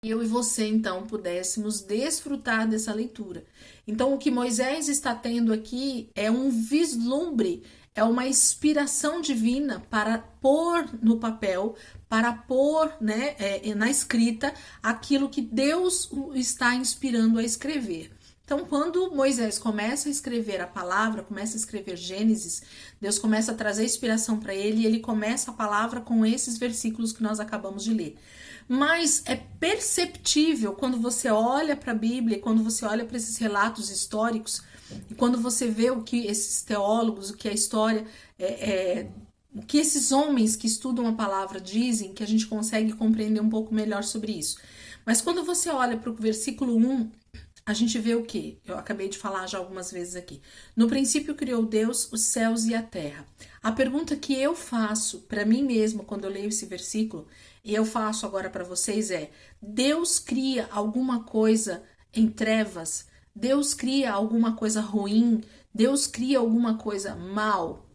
eu e você, então, pudéssemos desfrutar dessa leitura. Então, o que Moisés está tendo aqui é um vislumbre, é uma inspiração divina para pôr no papel, para pôr, né, na escrita aquilo que Deus o está inspirando a escrever. Então, quando Moisés começa a escrever a palavra, começa a escrever Gênesis, Deus começa a trazer inspiração para ele e ele começa a palavra com esses versículos que nós acabamos de ler. Mas é perceptível quando você olha para a Bíblia, quando você olha para esses relatos históricos, e quando você vê o que esses teólogos, o que a história, o que esses homens que estudam a palavra dizem, que a gente consegue compreender um pouco melhor sobre isso. Mas quando você olha para o versículo 1, a gente vê o que? Eu acabei de falar já algumas vezes aqui. No princípio criou Deus os céus e a terra. A pergunta que eu faço para mim mesma quando eu leio esse versículo, e eu faço agora para vocês é: Deus cria alguma coisa em trevas? Deus cria alguma coisa ruim? Deus cria alguma coisa mal?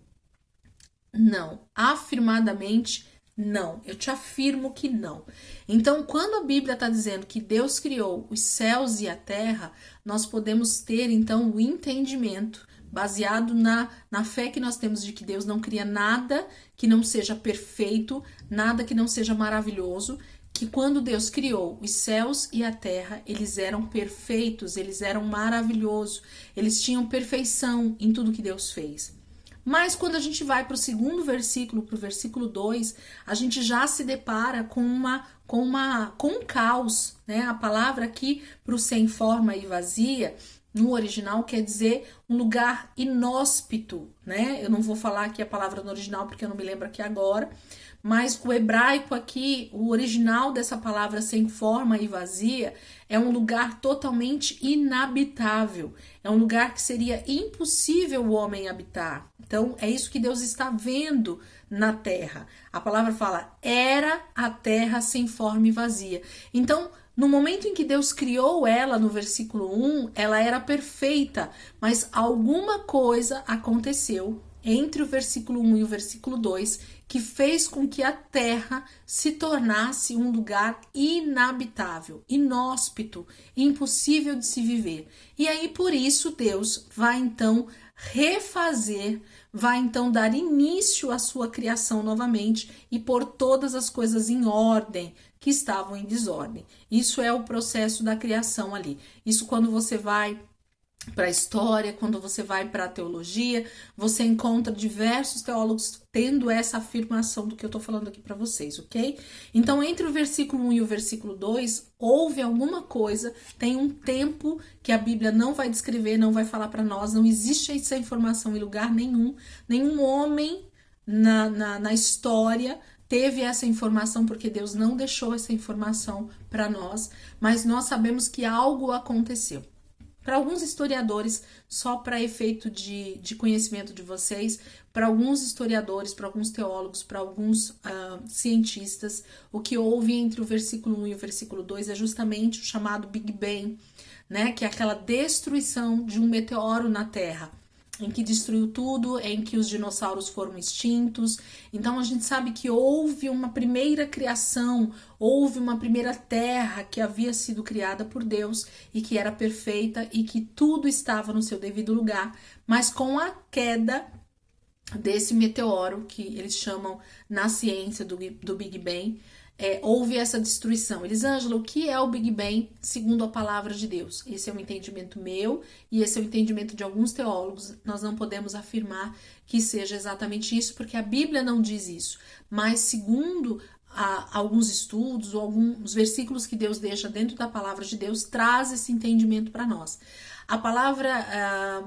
Não. Afirmadamente, não. Eu te afirmo que não. Então, quando a Bíblia está dizendo que Deus criou os céus e a terra, nós podemos ter, então, o entendimento baseado na fé que nós temos de que Deus não cria nada que não seja perfeito, nada que não seja maravilhoso, que quando Deus criou os céus e a terra, eles eram perfeitos, eles eram maravilhosos, eles tinham perfeição em tudo que Deus fez. Mas quando a gente vai para o segundo versículo, para o versículo 2, a gente já se depara com um caos, né? A palavra aqui para o sem forma e vazia, no original, quer dizer um lugar inóspito, né? Eu não vou falar aqui a palavra no original porque eu não me lembro aqui agora, mas o hebraico aqui, o original dessa palavra sem forma e vazia, é um lugar totalmente inabitável. É um lugar que seria impossível o homem habitar. Então, é isso que Deus está vendo na terra. A palavra fala: era a terra sem forma e vazia. Então, no momento em que Deus criou ela, no versículo 1, ela era perfeita, mas alguma coisa aconteceu entre o versículo 1 e o versículo 2 que fez com que a terra se tornasse um lugar inabitável, inóspito, impossível de se viver. E aí, por isso, Deus vai então refazer, vai então dar início à sua criação novamente e pôr todas as coisas em ordem que estavam em desordem. Isso é o processo da criação ali. Isso quando você vai para a história, quando você vai para a teologia, você encontra diversos teólogos tendo essa afirmação do que eu estou falando aqui para vocês, ok? Então, entre o versículo 1 e o versículo 2, houve alguma coisa, tem um tempo que a Bíblia não vai descrever, não vai falar para nós, não existe essa informação em lugar nenhum, nenhum homem na história teve essa informação, porque Deus não deixou essa informação para nós, mas nós sabemos que algo aconteceu. Para alguns historiadores, só para efeito de conhecimento de vocês, para alguns historiadores, para alguns teólogos, para alguns cientistas, o que houve entre o versículo 1 e o versículo 2 é justamente o chamado Big Bang, né? Que é aquela destruição de um meteoro na Terra, em que destruiu tudo, em que os dinossauros foram extintos. Então a gente sabe que houve uma primeira criação, houve uma primeira terra que havia sido criada por Deus e que era perfeita e que tudo estava no seu devido lugar, mas com a queda desse meteoro, que eles chamam na ciência do Big Bang, houve essa destruição. Elisângela, o que é o Big Bang segundo a palavra de Deus? Esse é um entendimento meu e esse é o entendimento de alguns teólogos. Nós não podemos afirmar que seja exatamente isso, porque a Bíblia não diz isso. Mas segundo alguns estudos ou alguns versículos que Deus deixa dentro da palavra de Deus, traz esse entendimento para nós. A palavra,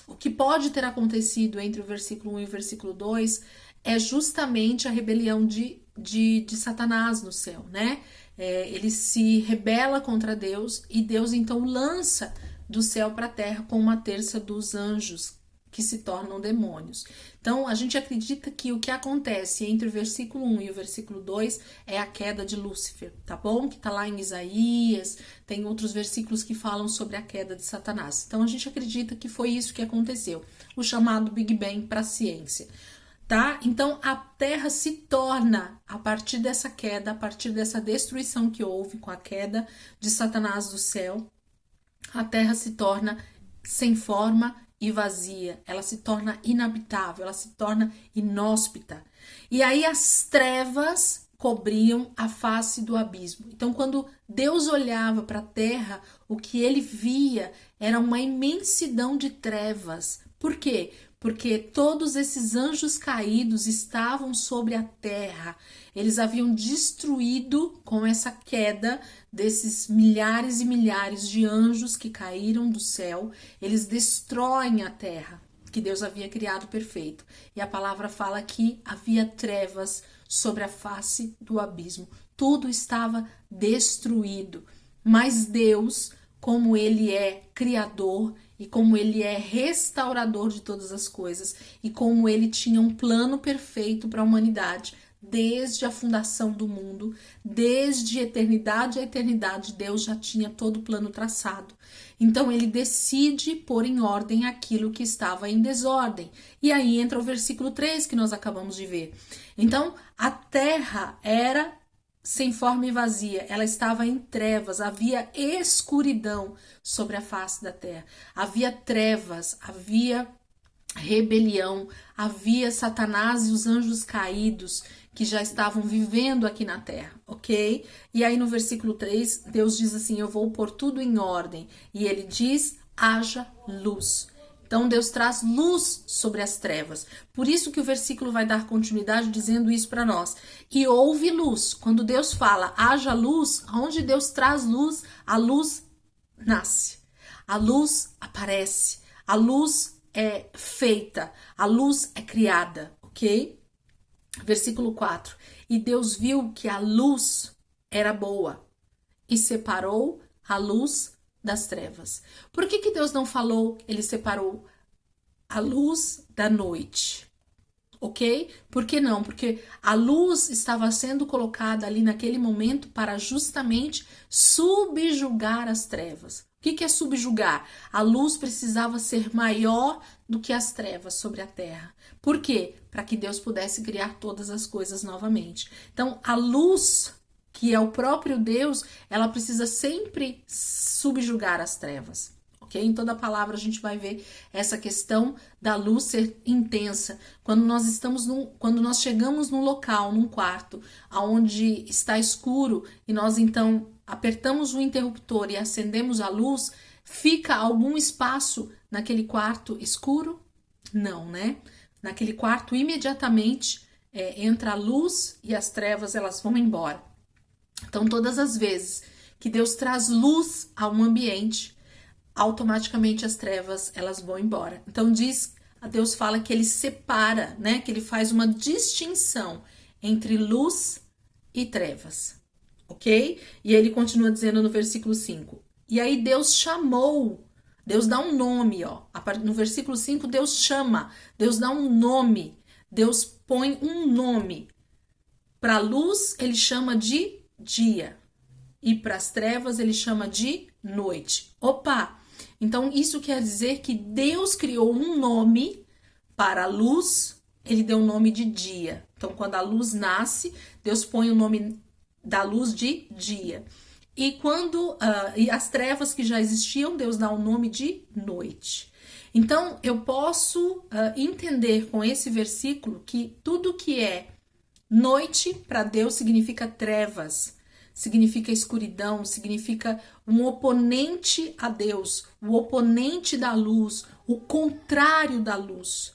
o que pode ter acontecido entre o versículo 1 e o versículo 2 é justamente a rebelião de Satanás no céu, né? Ele se rebela contra Deus e Deus então lança do céu para a terra com uma terça dos anjos que se tornam demônios. Então, a gente acredita que o que acontece entre o versículo 1 e o versículo 2 é a queda de Lúcifer, tá bom? Que tá lá em Isaías, tem outros versículos que falam sobre a queda de Satanás. Então, a gente acredita que foi isso que aconteceu, o chamado Big Bang para a ciência. tá? Então a terra se torna, a partir dessa queda, a partir dessa destruição que houve com a queda de Satanás do céu, a terra se torna sem forma e vazia, ela se torna inabitável, ela se torna inóspita. E aí as trevas cobriam a face do abismo. Então, quando Deus olhava para a terra, o que ele via era uma imensidão de trevas. Por quê? Porque todos esses anjos caídos estavam sobre a terra. Eles haviam destruído, com essa queda desses milhares e milhares de anjos que caíram do céu, eles destroem a terra que Deus havia criado perfeito. E a palavra fala que havia trevas sobre a face do abismo. Tudo estava destruído. Mas Deus, como ele é criador e como ele é restaurador de todas as coisas e como ele tinha um plano perfeito para a humanidade, desde a fundação do mundo, desde eternidade a eternidade, Deus já tinha todo o plano traçado. Então ele decide pôr em ordem aquilo que estava em desordem. E aí entra o versículo 3 que nós acabamos de ver. Então a terra era sem forma e vazia, ela estava em trevas, havia escuridão sobre a face da terra, havia trevas, havia rebelião, havia Satanás e os anjos caídos que já estavam vivendo aqui na terra, ok? E aí no versículo 3, Deus diz assim, eu vou pôr tudo em ordem, e ele diz, haja luz. Então Deus traz luz sobre as trevas. Por isso que o versículo vai dar continuidade dizendo isso para nós. E houve luz. Quando Deus fala haja luz, onde Deus traz luz, a luz nasce. A luz aparece. A luz é feita. A luz é criada, ok? Versículo 4. E Deus viu que a luz era boa e separou a luz das trevas. Por que Deus não falou, ele separou a luz da noite? Ok? Por que não? Porque a luz estava sendo colocada ali naquele momento para justamente subjugar as trevas. O que é subjugar? A luz precisava ser maior do que as trevas sobre a terra. Por quê? Para que Deus pudesse criar todas as coisas novamente. Então, a luz, que é o próprio Deus, ela precisa sempre subjugar as trevas, ok? Em toda a palavra a gente vai ver essa questão da luz ser intensa. Quando nós chegamos num local, num quarto, onde está escuro e nós então apertamos o interruptor e acendemos a luz, fica algum espaço naquele quarto escuro? Não, né? Naquele quarto imediatamente entra a luz e as trevas elas vão embora. Então, todas as vezes que Deus traz luz a um ambiente, automaticamente as trevas elas vão embora. Então, Deus fala que ele separa, né? Que ele faz uma distinção entre luz e trevas, ok? E ele continua dizendo no versículo 5. E aí Deus chamou, Deus dá um nome, ó. No versículo 5, Deus chama, Deus dá um nome, Deus põe um nome. Para a luz, ele chama de dia. E para as trevas ele chama de noite. Opa! Então isso quer dizer que Deus criou um nome para a luz, ele deu o nome de dia. Então quando a luz nasce, Deus põe o nome da luz de dia. E quando e as trevas que já existiam, Deus dá o nome de noite. Então eu posso entender com esse versículo que tudo que é noite para Deus significa trevas, significa escuridão, significa um oponente a Deus, o oponente da luz, o contrário da luz.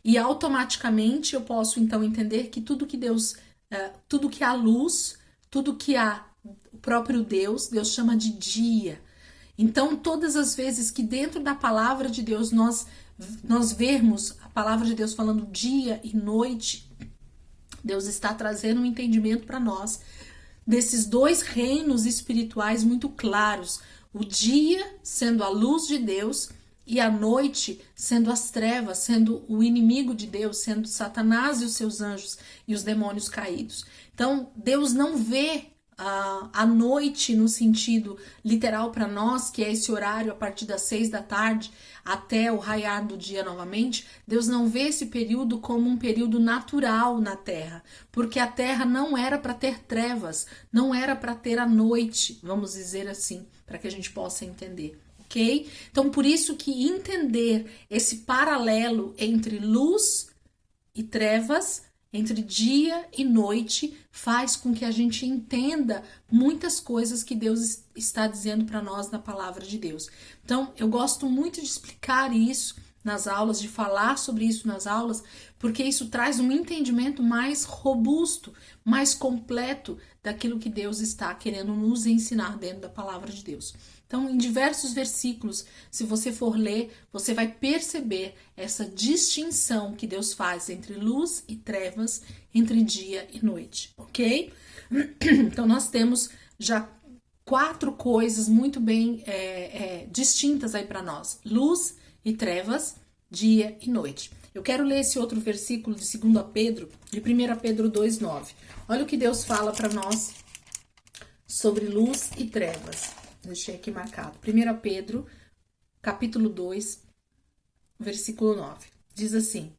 E automaticamente eu posso então entender que tudo que Deus, tudo que há luz, tudo que há o próprio Deus chama de dia. Então todas as vezes que dentro da palavra de Deus nós vermos a palavra de Deus falando dia e noite, Deus está trazendo um entendimento para nós desses dois reinos espirituais muito claros. O dia sendo a luz de Deus e a noite sendo as trevas, sendo o inimigo de Deus, sendo Satanás e os seus anjos e os demônios caídos. Então, Deus não vê a noite no sentido literal para nós, que é esse horário a partir das 6 da tarde até o raiar do dia novamente, Deus não vê esse período como um período natural na Terra, porque a Terra não era para ter trevas, não era para ter a noite, vamos dizer assim, para que a gente possa entender. Ok? Então, por isso que entender esse paralelo entre luz e trevas, entre dia e noite, faz com que a gente entenda muitas coisas que Deus está dizendo para nós na palavra de Deus. Então, eu gosto muito de explicar isso nas aulas, de falar sobre isso nas aulas, porque isso traz um entendimento mais robusto, mais completo daquilo que Deus está querendo nos ensinar dentro da palavra de Deus. Então, em diversos versículos, se você for ler, você vai perceber essa distinção que Deus faz entre luz e trevas, entre dia e noite, ok? Então, nós temos já 4 coisas muito bem distintas aí para nós: luz e trevas, dia e noite. Eu quero ler esse outro versículo de 2 Pedro, de 1 Pedro 2,9. Olha o que Deus fala para nós sobre luz e trevas. Deixei aqui marcado. 1 Pedro, capítulo 2, versículo 9. Diz assim: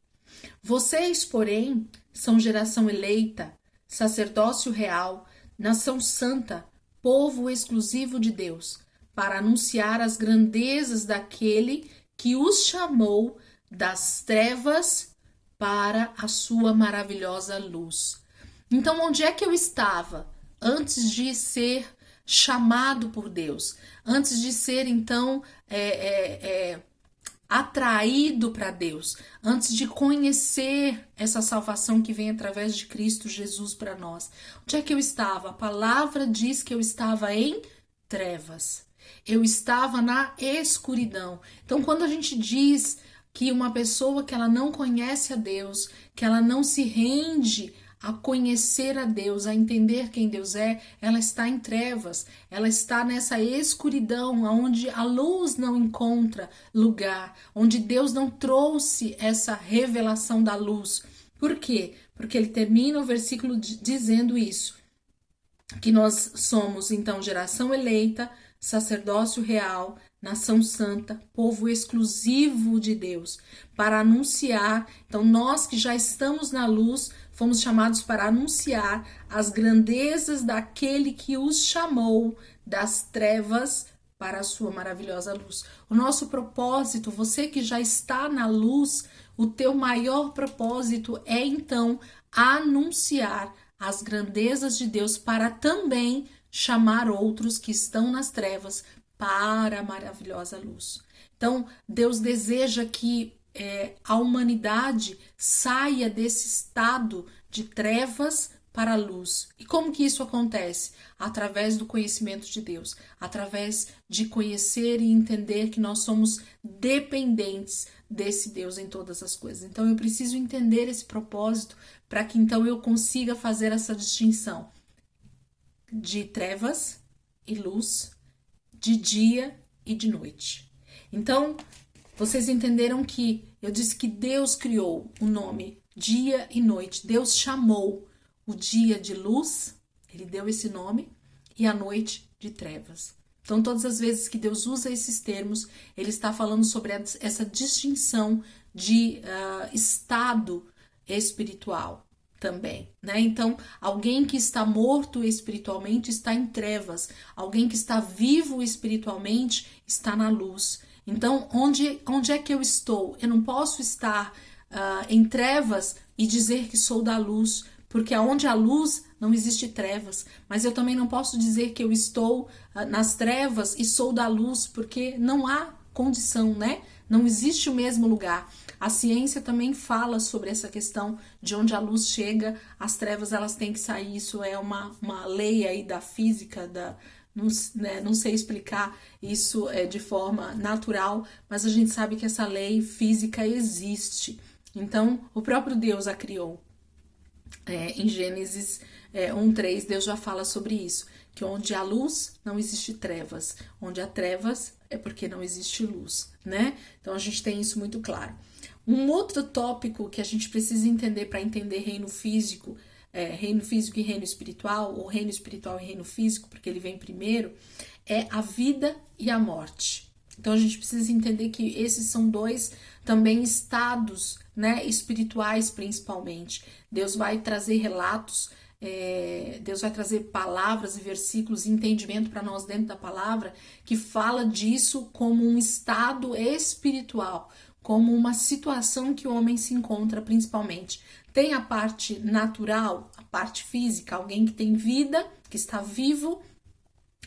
Vocês, porém, são geração eleita, sacerdócio real, nação santa, povo exclusivo de Deus, para anunciar as grandezas daquele que os chamou das trevas para a sua maravilhosa luz. Então, onde é que eu estava antes de ser chamado por Deus, antes de ser então atraído para Deus, antes de conhecer essa salvação que vem através de Cristo Jesus para nós? Onde é que eu estava? A palavra diz que eu estava em trevas, eu estava na escuridão. Então, quando a gente diz que uma pessoa que ela não conhece a Deus, que ela não se rende a conhecer a Deus, a entender quem Deus é, ela está em trevas, ela está nessa escuridão, onde a luz não encontra lugar, onde Deus não trouxe essa revelação da luz. Por quê? Porque ele termina o versículo dizendo isso, que nós somos então geração eleita, sacerdócio real, nação santa, povo exclusivo de Deus, para anunciar. Então, nós que já estamos na luz, fomos chamados para anunciar as grandezas daquele que os chamou das trevas para a sua maravilhosa luz. O nosso propósito, você que já está na luz, o teu maior propósito é então anunciar as grandezas de Deus para também chamar outros que estão nas trevas para a maravilhosa luz. Então, Deus deseja que a humanidade saia desse estado de trevas para a luz. E como que isso acontece? Através do conhecimento de Deus, através de conhecer e entender que nós somos dependentes desse Deus em todas as coisas. Então, eu preciso entender esse propósito para que então eu consiga fazer essa distinção de trevas e luz, de dia e de noite. Então, vocês entenderam que eu disse que Deus criou o nome dia e noite. Deus chamou o dia de luz, ele deu esse nome, e a noite de trevas. Então, todas as vezes que Deus usa esses termos, ele está falando sobre essa distinção de estado espiritual também, né? Então, alguém que está morto espiritualmente está em trevas, alguém que está vivo espiritualmente está na luz. Então, onde é que eu estou? Eu não posso estar em trevas e dizer que sou da luz, porque onde há luz não existe trevas, mas eu também não posso dizer que eu estou nas trevas e sou da luz, porque não há condição, né? Não existe o mesmo lugar. A ciência também fala sobre essa questão de onde a luz chega, as trevas elas têm que sair. Isso é uma lei aí da física, não sei explicar isso de forma natural, mas a gente sabe que essa lei física existe. Então, o próprio Deus a criou. Em Gênesis 1:3, Deus já fala sobre isso, que onde há luz, não existe trevas. Onde há trevas, é porque não existe luz, né? Então, a gente tem isso muito claro. Um outro tópico que a gente precisa entender para entender reino físico reino físico e reino espiritual, ou reino espiritual e reino físico, porque ele vem primeiro, é a vida e a morte. Então a gente precisa entender que esses são dois também estados, né, espirituais principalmente. Deus vai trazer relatos, Deus vai trazer palavras e versículos e entendimento para nós dentro da palavra que fala disso como um estado espiritual, como uma situação que o homem se encontra principalmente. Tem a parte natural, a parte física, alguém que tem vida, que está vivo,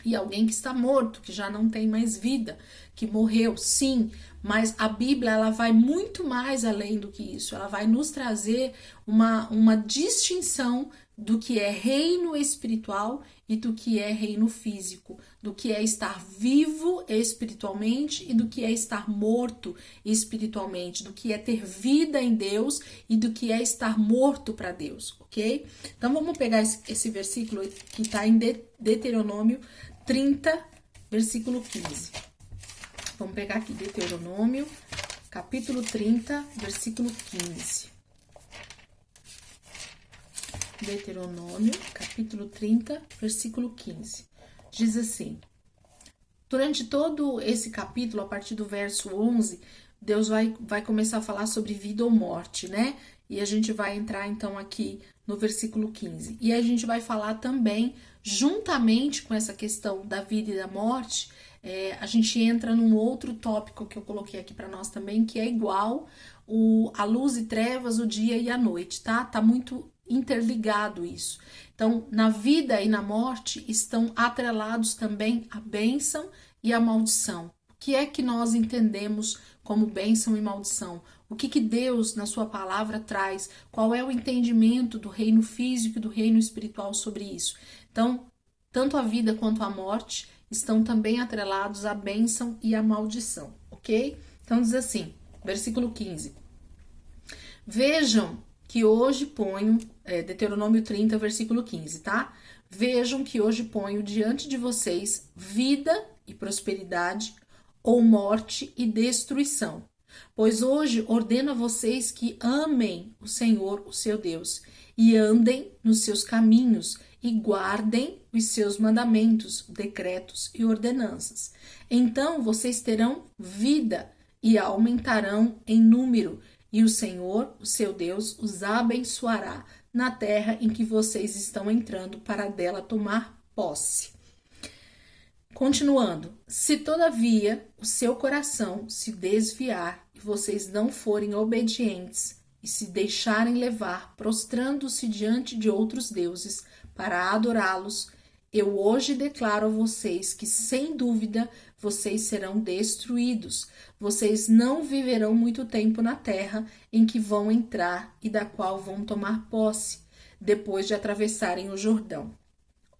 e alguém que está morto, que já não tem mais vida, que morreu, sim, mas a Bíblia ela vai muito mais além do que isso, ela vai nos trazer uma distinção do que é reino espiritual e do que é reino físico, do que é estar vivo espiritualmente e do que é estar morto espiritualmente, do que é ter vida em Deus e do que é estar morto para Deus, ok? Então vamos pegar esse versículo que está em Deuteronômio 30, versículo 15. Vamos pegar aqui Deuteronômio, capítulo 30, versículo 15. Deuteronômio, capítulo 30, versículo 15. Diz assim: durante todo esse capítulo, a partir do verso 11, Deus vai começar a falar sobre vida ou morte, né? E a gente vai entrar então aqui no versículo 15. E a gente vai falar também, juntamente com essa questão da vida e da morte, a gente entra num outro tópico que eu coloquei aqui para nós também, que é igual a luz e trevas, o dia e a noite, tá? Tá muito interligado isso. Então, na vida e na morte estão atrelados também a bênção e a maldição. O que é que nós entendemos como bênção e maldição? O que Deus, na sua palavra, traz? Qual é o entendimento do reino físico e do reino espiritual sobre isso? Então, tanto a vida quanto a morte estão também atrelados à bênção e à maldição, ok? Então, diz assim, versículo 15. Vejam que hoje ponho, Deuteronômio 30, versículo 15, tá? Vejam que hoje ponho diante de vocês vida e prosperidade, ou morte e destruição. Pois hoje ordeno a vocês que amem o Senhor, o seu Deus, e andem nos seus caminhos, e guardem os seus mandamentos, decretos e ordenanças. Então vocês terão vida e aumentarão em número, e o Senhor, o seu Deus, os abençoará na terra em que vocês estão entrando para dela tomar posse. Continuando, se todavia o seu coração se desviar e vocês não forem obedientes e se deixarem levar, prostrando-se diante de outros deuses para adorá-los, eu hoje declaro a vocês que, sem dúvida, vocês serão destruídos. Vocês não viverão muito tempo na terra em que vão entrar e da qual vão tomar posse, depois de atravessarem o Jordão.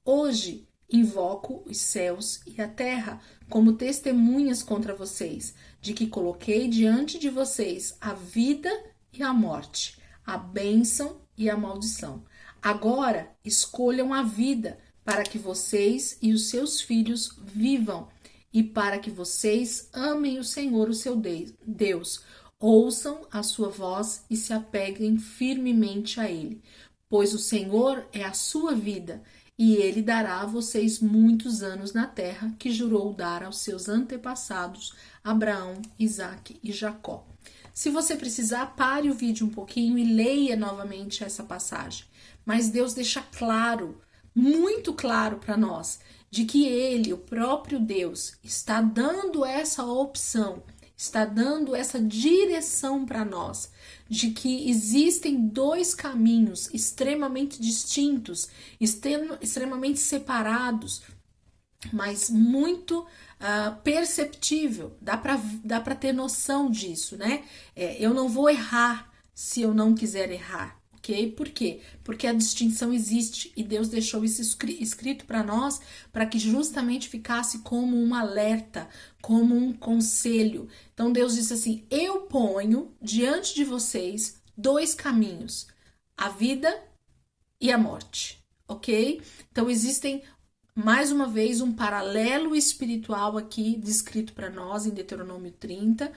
Hoje invoco os céus e a terra como testemunhas contra vocês, de que coloquei diante de vocês a vida e a morte, a bênção e a maldição. Agora escolham a vida, para que vocês e os seus filhos vivam, e para que vocês amem o Senhor, o seu Deus, ouçam a sua voz e se apeguem firmemente a Ele, pois o Senhor é a sua vida, e Ele dará a vocês muitos anos na terra que jurou dar aos seus antepassados, Abraão, Isaque e Jacó. Se você precisar, pare o vídeo um pouquinho e leia novamente essa passagem. Mas Deus deixa claro, muito claro para nós, de que Ele, o próprio Deus, está dando essa opção, está dando essa direção para nós, de que existem dois caminhos extremamente distintos, extremamente separados, mas muito perceptível, dá para ter noção disso, né? Eu não vou errar se eu não quiser errar. Okay? Por quê? Porque a distinção existe e Deus deixou isso escrito para nós para que justamente ficasse como um alerta, como um conselho. Então Deus disse assim: eu ponho diante de vocês dois caminhos, a vida e a morte, ok? Então existem, mais uma vez, um paralelo espiritual aqui descrito para nós em Deuteronômio 30,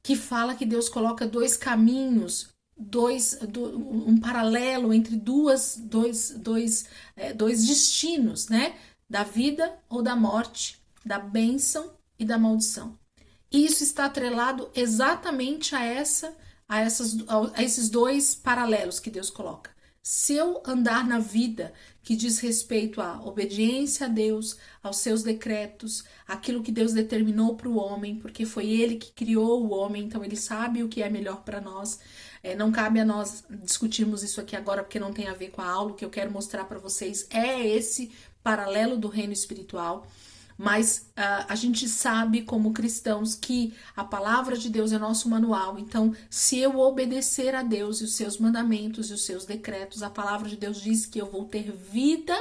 que fala que Deus coloca dois caminhos um paralelo entre dois destinos, né? Da vida ou da morte, da bênção e da maldição. E isso está atrelado exatamente a esses dois paralelos que Deus coloca. Se eu andar na vida que diz respeito à obediência a Deus, aos seus decretos, aquilo que Deus determinou para o homem, porque foi Ele que criou o homem, então Ele sabe o que é melhor para nós. Não cabe a nós discutirmos isso aqui agora, porque não tem a ver com a aula. O que eu quero mostrar para vocês é esse paralelo do reino espiritual. Mas a gente sabe como cristãos que a palavra de Deus é nosso manual. Então, se eu obedecer a Deus e os seus mandamentos e os seus decretos, a palavra de Deus diz que eu vou ter vida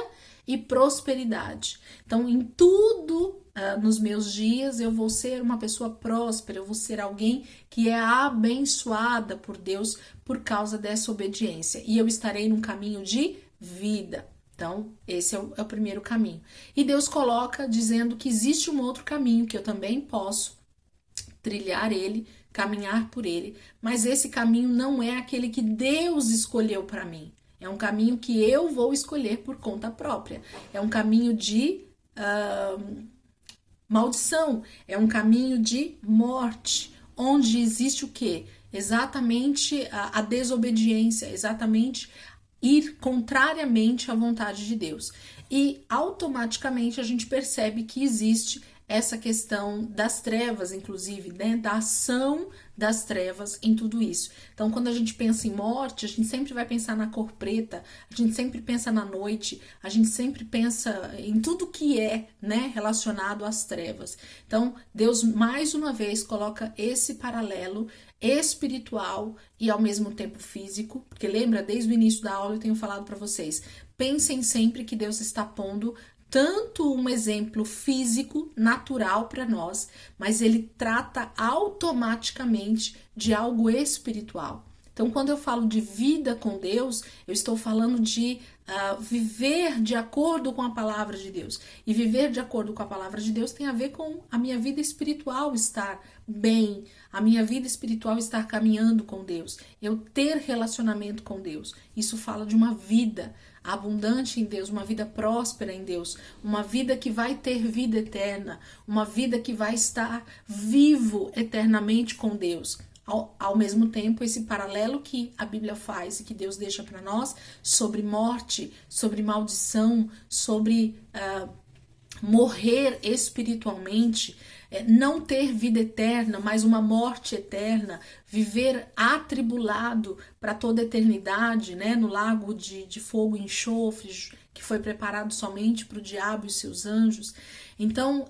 e prosperidade. Então, em tudo nos meus dias, eu vou ser uma pessoa próspera, eu vou ser alguém que é abençoada por Deus por causa dessa obediência. E eu estarei num caminho de vida. Então, esse é o primeiro caminho. E Deus coloca dizendo que existe um outro caminho, que eu também posso trilhar ele, caminhar por ele, mas esse caminho não é aquele que Deus escolheu para mim. É um caminho que eu vou escolher por conta própria. É um caminho de maldição, é um caminho de morte, onde existe o quê? Exatamente a desobediência, exatamente ir contrariamente à vontade de Deus. E automaticamente a gente percebe que existe essa questão das trevas, inclusive, né? Da ação das trevas em tudo isso. Então, quando a gente pensa em morte, a gente sempre vai pensar na cor preta, a gente sempre pensa na noite, a gente sempre pensa em tudo que é, né, relacionado às trevas. Então, Deus, mais uma vez, coloca esse paralelo espiritual e ao mesmo tempo físico, porque lembra, desde o início da aula eu tenho falado para vocês, pensem sempre que Deus está pondo tanto um exemplo físico, natural para nós, mas ele trata automaticamente de algo espiritual. Então, quando eu falo de vida com Deus, eu estou falando de viver de acordo com a palavra de Deus. E viver de acordo com a palavra de Deus tem a ver com a minha vida espiritual estar bem, a minha vida espiritual estar caminhando com Deus, eu ter relacionamento com Deus. Isso fala de uma vida abundante em Deus, uma vida próspera em Deus, uma vida que vai ter vida eterna, uma vida que vai estar vivo eternamente com Deus. Ao mesmo tempo, esse paralelo que a Bíblia faz e que Deus deixa para nós sobre morte, sobre maldição, sobre morrer espiritualmente, não ter vida eterna, mas uma morte eterna, viver atribulado para toda a eternidade, né, no lago de fogo e enxofre, que foi preparado somente para o diabo e seus anjos. Então,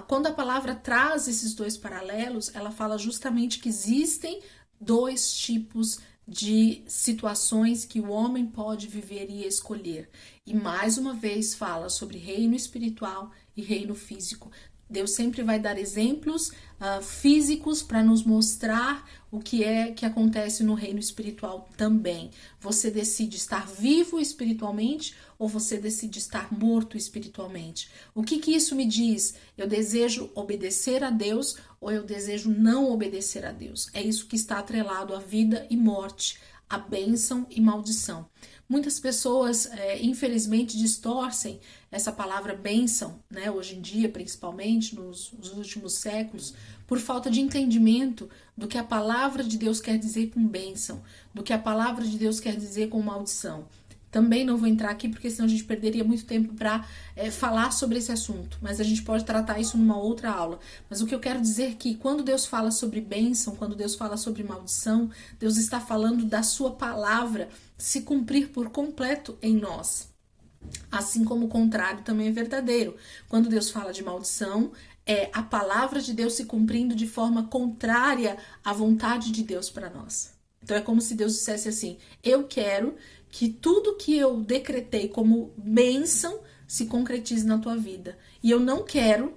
quando a palavra traz esses dois paralelos, ela fala justamente que existem dois tipos de situações que o homem pode viver e escolher. E mais uma vez fala sobre reino espiritual e reino físico. Deus sempre vai dar exemplos físicos para nos mostrar o que é que acontece no reino espiritual também. Você decide estar vivo espiritualmente ou você decide estar morto espiritualmente? O que isso me diz? Eu desejo obedecer a Deus ou eu desejo não obedecer a Deus? É isso que está atrelado à vida e morte, à bênção e maldição. Muitas pessoas, infelizmente, distorcem essa palavra bênção, né, hoje em dia, principalmente nos últimos séculos, por falta de entendimento do que a palavra de Deus quer dizer com bênção, do que a palavra de Deus quer dizer com maldição. Também não vou entrar aqui porque senão a gente perderia muito tempo para falar sobre esse assunto, mas a gente pode tratar isso numa outra aula. Mas o que eu quero dizer é que quando Deus fala sobre bênção, quando Deus fala sobre maldição, Deus está falando da sua palavra se cumprir por completo em nós. Assim como o contrário também é verdadeiro. Quando Deus fala de maldição, é a palavra de Deus se cumprindo de forma contrária à vontade de Deus para nós. Então é como se Deus dissesse assim: eu quero que tudo que eu decretei como bênção se concretize na tua vida. E eu não quero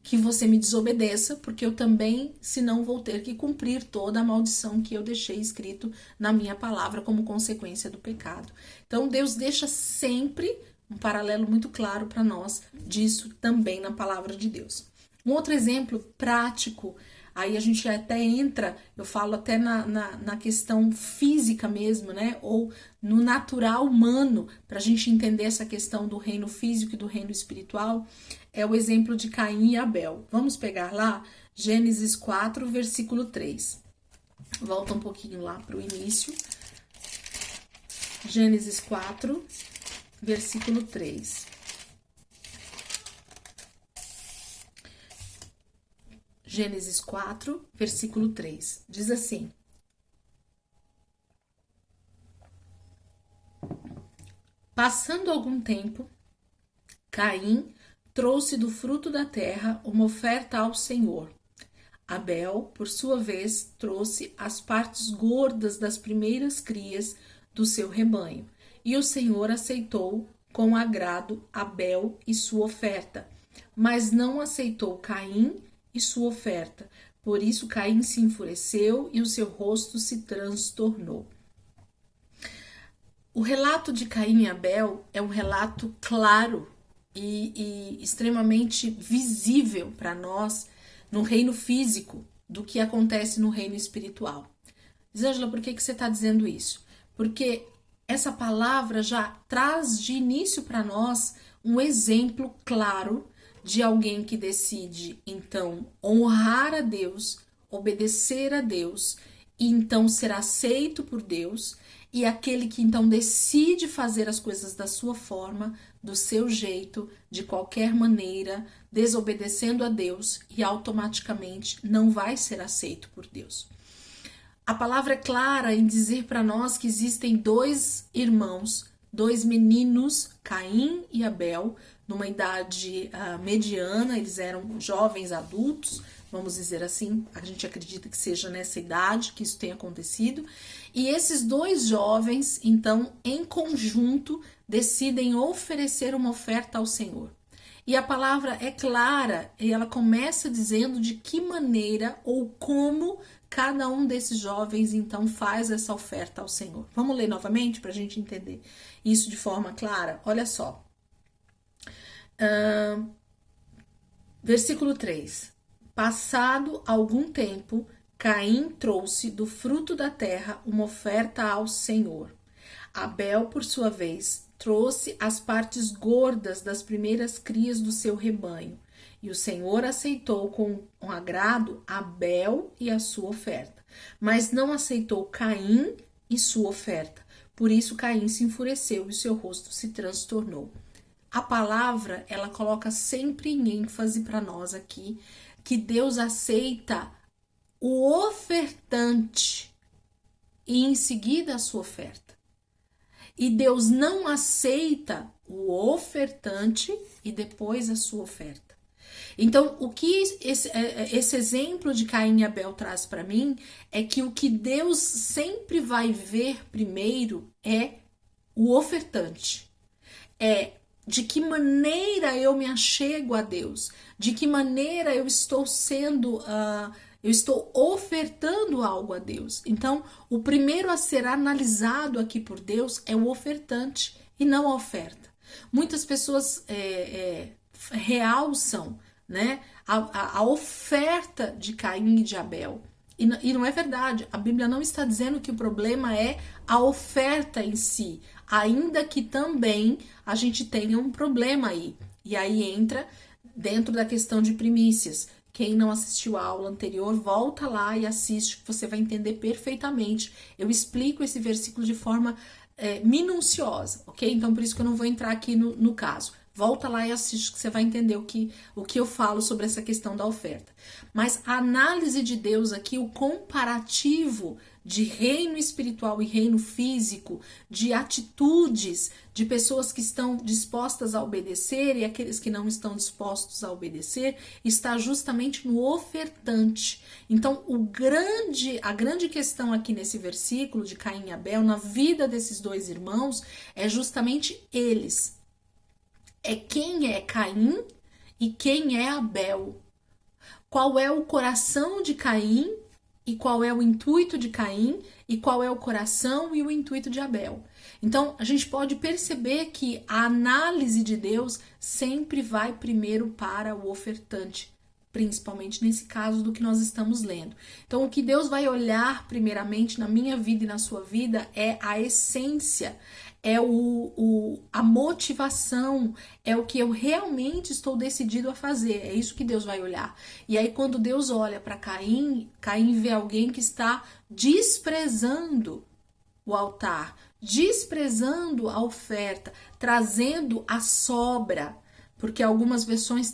que você me desobedeça, porque eu também, senão, vou ter que cumprir toda a maldição que eu deixei escrito na minha palavra como consequência do pecado. Então, Deus deixa sempre um paralelo muito claro para nós disso também na palavra de Deus. Um outro exemplo prático aí a gente até entra, eu falo até na questão física mesmo, né? Ou no natural humano, para a gente entender essa questão do reino físico e do reino espiritual, é o exemplo de Caim e Abel. Vamos pegar lá Gênesis 4, versículo 3. Volta um pouquinho lá para o início. Gênesis 4, versículo 3. Gênesis 4, versículo 3. Diz assim: Passando algum tempo, Caim trouxe do fruto da terra uma oferta ao Senhor. Abel, por sua vez, trouxe as partes gordas das primeiras crias do seu rebanho. E o Senhor aceitou com agrado Abel e sua oferta, mas não aceitou Caim e sua oferta. Por isso Caim se enfureceu e o seu rosto se transtornou. O relato de Caim e Abel é um relato claro e extremamente visível para nós no reino físico do que acontece no reino espiritual. Ângela, por que você está dizendo isso? Porque essa palavra já traz de início para nós um exemplo claro de alguém que decide, então, honrar a Deus, obedecer a Deus, e então ser aceito por Deus, e aquele que então decide fazer as coisas da sua forma, do seu jeito, de qualquer maneira, desobedecendo a Deus, e automaticamente não vai ser aceito por Deus. A palavra é clara em dizer para nós que existem dois irmãos, dois meninos, Caim e Abel, numa idade mediana, eles eram jovens adultos, vamos dizer assim, a gente acredita que seja nessa idade que isso tenha acontecido, e esses dois jovens, então, em conjunto, decidem oferecer uma oferta ao Senhor. E a palavra é clara, e ela começa dizendo de que maneira ou como cada um desses jovens, então, faz essa oferta ao Senhor. Vamos ler novamente para a gente entender isso de forma clara? Olha só. Versículo 3. Passado algum tempo, Caim trouxe do fruto da terra uma oferta ao Senhor. Abel, por sua vez, trouxe as partes gordas das primeiras crias do seu rebanho. E o Senhor aceitou com agrado Abel e a sua oferta, mas não aceitou Caim e sua oferta. Por isso Caim se enfureceu e seu rosto se transtornou. A palavra, ela coloca sempre em ênfase para nós aqui que Deus aceita o ofertante e em seguida a sua oferta. E Deus não aceita o ofertante e depois a sua oferta. Então, o que esse exemplo de Caim e Abel traz para mim é que o que Deus sempre vai ver primeiro é o ofertante. É de que maneira eu me achego a Deus, de que maneira eu estou eu estou ofertando algo a Deus. Então, o primeiro a ser analisado aqui por Deus é o ofertante e não a oferta. Muitas pessoas realçam, né, a oferta de Caim e de Abel. E não é verdade. A Bíblia não está dizendo que o problema é a oferta em si, ainda que também a gente tenha um problema aí. E aí entra dentro da questão de primícias. Quem não assistiu a aula anterior, volta lá e assiste, que você vai entender perfeitamente. Eu explico esse versículo de forma minuciosa, ok? Então, por isso que eu não vou entrar aqui no caso. Volta lá e assiste que você vai entender o que eu falo sobre essa questão da oferta. Mas a análise de Deus aqui, o comparativo de reino espiritual e reino físico, de atitudes de pessoas que estão dispostas a obedecer e aqueles que não estão dispostos a obedecer, está justamente no ofertante. Então, a grande questão aqui nesse versículo de Caim e Abel, na vida desses dois irmãos, é justamente eles. É quem é Caim e quem é Abel. Qual é o coração de Caim e qual é o intuito de Caim e qual é o coração e o intuito de Abel. Então, a gente pode perceber que a análise de Deus sempre vai primeiro para o ofertante, principalmente nesse caso do que nós estamos lendo. Então, o que Deus vai olhar primeiramente na minha vida e na sua vida é a essência, é a motivação, é o que eu realmente estou decidido a fazer. É isso que Deus vai olhar. E aí, quando Deus olha para Caim, Caim vê alguém que está desprezando o altar, desprezando a oferta, trazendo a sobra, porque algumas versões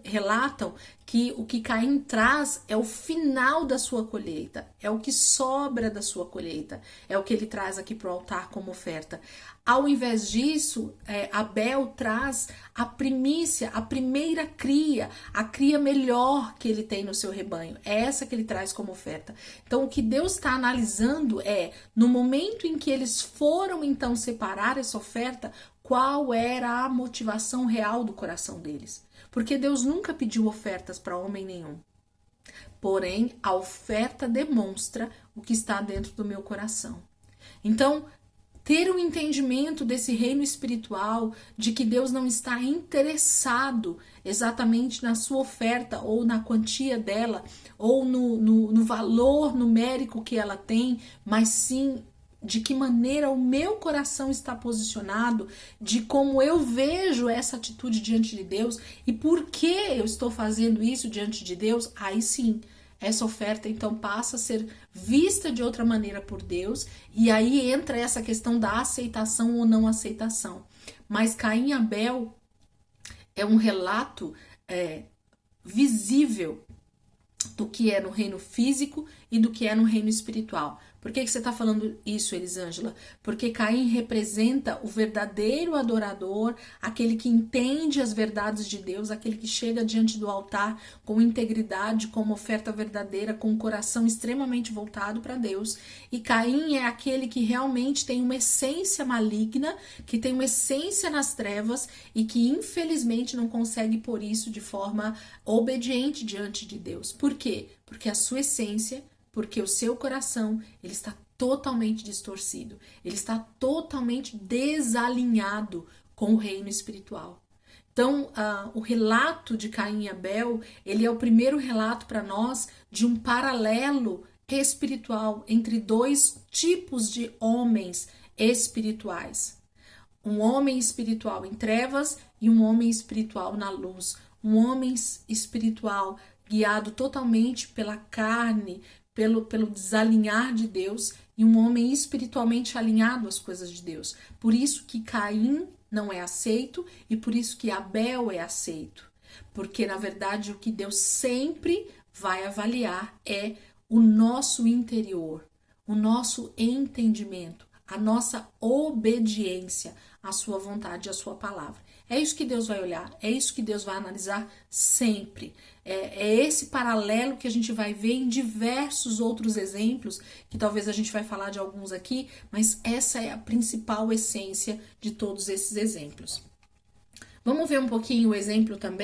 relatam que o que Caim traz é o final da sua colheita, é o que sobra da sua colheita, é o que ele traz aqui para o altar como oferta. Ao invés disso, Abel traz a primícia, a primeira cria, a cria melhor que ele tem no seu rebanho. É essa que ele traz como oferta. Então, o que Deus está analisando é, no momento em que eles foram então separar essa oferta, qual era a motivação real do coração deles. Porque Deus nunca pediu ofertas para homem nenhum. Porém, a oferta demonstra o que está dentro do meu coração. Então, ter um entendimento desse reino espiritual, de que Deus não está interessado exatamente na sua oferta, ou na quantia dela, ou no valor numérico que ela tem, mas sim de que maneira o meu coração está posicionado, de como eu vejo essa atitude diante de Deus e por que eu estou fazendo isso diante de Deus, aí sim, essa oferta então passa a ser vista de outra maneira por Deus, e aí entra essa questão da aceitação ou não aceitação. Mas Caim e Abel é um relato visível do que é no reino físico e do que é no reino espiritual. Por que você está falando isso, Elisângela? Porque Caim representa o verdadeiro adorador, aquele que entende as verdades de Deus, aquele que chega diante do altar com integridade, com uma oferta verdadeira, com um coração extremamente voltado para Deus. E Caim é aquele que realmente tem uma essência maligna, que tem uma essência nas trevas e que infelizmente não consegue pôr isso de forma obediente diante de Deus. Por quê? Porque a sua essência, porque o seu coração, ele está totalmente distorcido, ele está totalmente desalinhado com o reino espiritual. Então, o relato de Caim e Abel, ele é o primeiro relato para nós de um paralelo espiritual entre dois tipos de homens espirituais. Um homem espiritual em trevas e um homem espiritual na luz. Um homem espiritual guiado totalmente pela carne, pelo desalinhar de Deus, e um homem espiritualmente alinhado às coisas de Deus. Por isso que Caim não é aceito e por isso que Abel é aceito. Porque, na verdade, o que Deus sempre vai avaliar é o nosso interior, o nosso entendimento, a nossa obediência à sua vontade e à sua palavra. É isso que Deus vai olhar, é isso que Deus vai analisar sempre. É esse paralelo que a gente vai ver em diversos outros exemplos, que talvez a gente vai falar de alguns aqui, mas essa é a principal essência de todos esses exemplos. Vamos ver um pouquinho o exemplo também